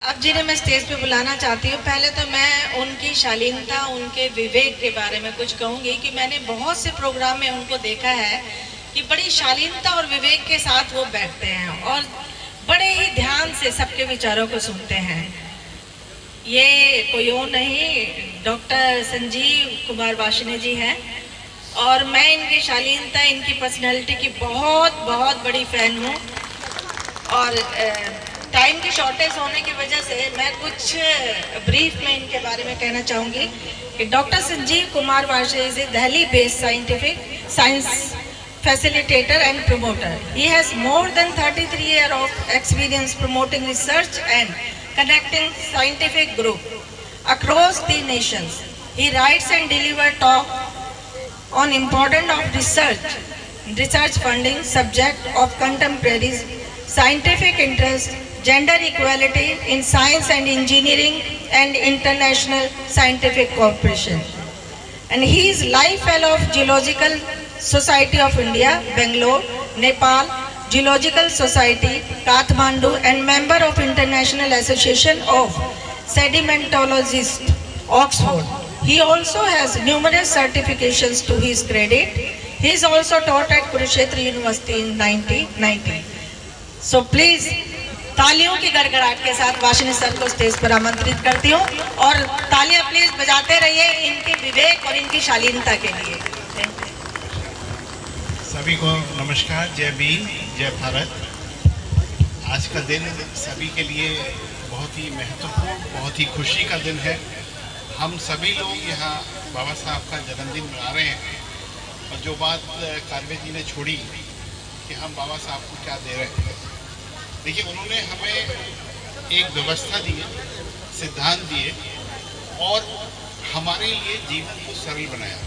अब जिन्हें मैं स्टेज पे बुलाना चाहती हूँ, पहले तो मैं उनकी शालीनता, उनके विवेक के बारे में कुछ कहूँगी कि मैंने बहुत से प्रोग्राम में उनको देखा है कि बड़ी शालीनता और विवेक के साथ वो बैठते हैं और बड़े ही ध्यान से सबके विचारों को सुनते हैं। ये कोई और नहीं, डॉक्टर संजीव कुमार वार्ष्णेय जी हैं और मैं इनकी शालीनता, इनकी पर्सनैलिटी की बहुत बहुत बड़ी फैन हूँ। और टाइम की शॉर्टेज होने की वजह से मैं कुछ ब्रीफ में इनके बारे में कहना चाहूँगी कि doctor Sanjeev Kumar Varshney is a Delhi based scientific science facilitator and promoter. He has more than 33 years of experience promoting research and connecting scientific group across the nations. He writes and delivers talk on importance of research funding, subject of contemporary scientific interest, gender equality in science and engineering, and international scientific cooperation. And he is Life Fellow of Geological Society of India, Bangalore, Nepal, Geological Society, Kathmandu, and member of International Association of Sedimentologists, Oxford. He also has numerous certifications to his credit. He is also taught at Kurukshetra University in 1990. So please, तालियों की गड़गड़ाहट के साथ Varshney sir को stage पर आमंत्रित करती हूँ और तालियां प्लीज बजाते रहिए इनके विवेक और इनकी शालीनता के लिए। सभी को नमस्कार, जय भीम, जय भारत। आज का दिन सभी के लिए बहुत ही महत्वपूर्ण, बहुत ही खुशी का दिन है। हम सभी लोग यहाँ बाबा साहब का जन्मदिन मना रहे हैं और जो बात कारवे जी ने छोड़ी कि हम बाबा साहब को क्या दे रहे हैं, देखिए उन्होंने हमें एक व्यवस्था दी, सिद्धांत दिए और हमारे लिए जीवन को सरल बनाया।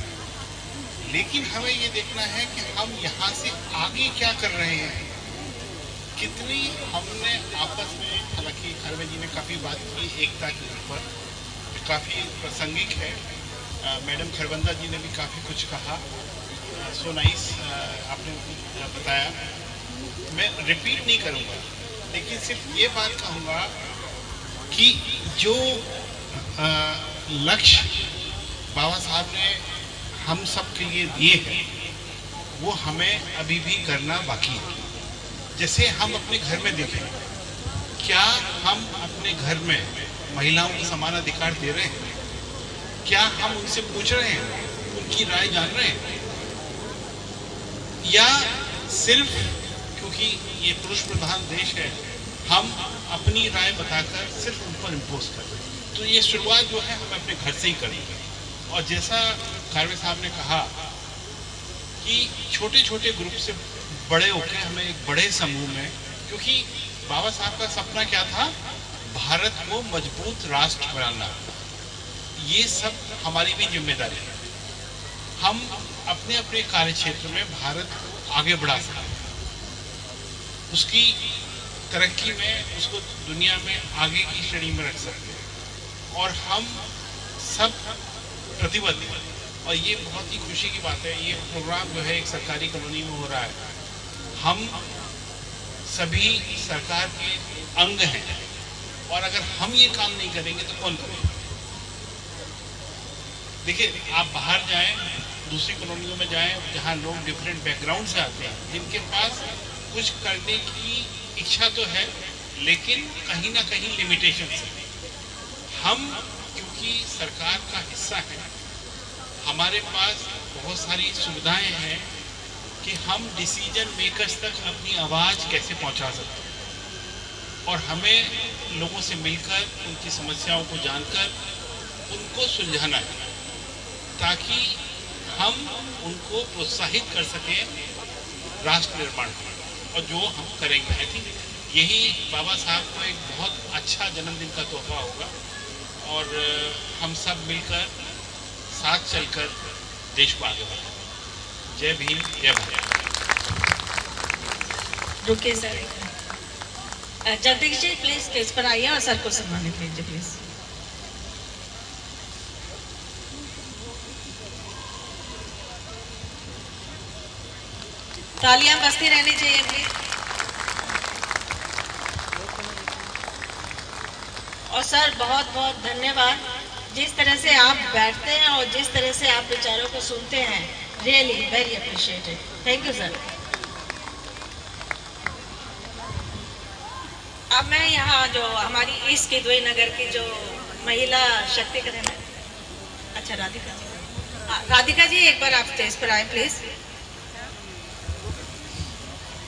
लेकिन हमें ये देखना है कि हम यहाँ से आगे क्या कर रहे हैं, कितनी हमने आपस में, हालांकि खरवे जी ने काफ़ी बात की एकता के ऊपर, काफ़ी प्रासंगिक है। मैडम खरबंदा जी ने भी काफ़ी कुछ कहा, सो नाइस, आपने बताया। मैं रिपीट नहीं करूँगा, लेकिन सिर्फ ये बात कहूँगा कि जो लक्ष्य बाबा साहब ने हम सब के लिए दिए हैं वो हमें अभी भी करना बाकी है। जैसे हम अपने घर में देखें, क्या हम अपने घर में महिलाओं को समान अधिकार दे रहे हैं? क्या हम उनसे पूछ रहे हैं, उनकी राय जान रहे हैं, या सिर्फ क्योंकि ये पुरुष प्रधान देश है हम अपनी राय बताकर सिर्फ उन पर इम्पोज कर रहे हैं? तो ये शुरुआत जो है हम अपने घर से ही करेंगे। और जैसा कारवे साहब ने कहा कि छोटे छोटे ग्रुप से बड़े होकर हमें एक बड़े समूह में, क्योंकि बाबा साहब का सपना क्या था, भारत को मजबूत राष्ट्र बनाना। ये सब हमारी भी जिम्मेदारी है। हम अपने अपने कार्य क्षेत्र में भारत को आगे बढ़ा सकते हैं, उसकी तरक्की में, उसको दुनिया में आगे की श्रेणी में रख सकते हैं। और हम सब प्रतिबद्ध हैं और ये बहुत ही खुशी की बात है। ये प्रोग्राम जो है एक सरकारी कॉलोनी में हो रहा है। हम सभी सरकार के अंग हैं और अगर हम ये काम नहीं करेंगे तो कौन करेगा? देखिए, आप बाहर जाएं, दूसरी कॉलोनियों में जाएं जहां लोग डिफरेंट बैकग्राउंड से आते हैं, जिनके पास कुछ करने की इच्छा तो है लेकिन कहीं ना कहीं लिमिटेशन है। हम क्योंकि सरकार का हिस्सा है, हमारे पास बहुत सारी सुविधाएं हैं कि हम डिसीजन मेकर्स तक अपनी आवाज़ कैसे पहुंचा सकते हैं। और हमें लोगों से मिलकर, उनकी समस्याओं को जानकर उनको सुलझाना है, ताकि हम उनको प्रोत्साहित कर सकें राष्ट्र निर्माण करने। और जो हम करेंगे, आई थिंक यही बाबा साहब को एक बहुत अच्छा जन्मदिन का तोहफा होगा। और हम सब मिलकर साथ चलकर देश को आगे बढ़ाएं। जय भीम, जय भारत। रुकिए sir, Jagdish ji please stage पर आइए और सर को सम्मानित कीजिए प्लीज। तालियां बजती रहनी चाहिए प्लीज। और सर बहुत बहुत धन्यवाद, जिस तरह से आप बैठते हैं और जिस तरह से आप विचारों को सुनते हैं, really very appreciated. Thank you sir. अब मैं यहाँ जो हमारी ईस्ट किदवई नगर की जो महिला शक्तिकरण है, अच्छा राधिका जी, एक बार आप स्टेज पर आए प्लीज।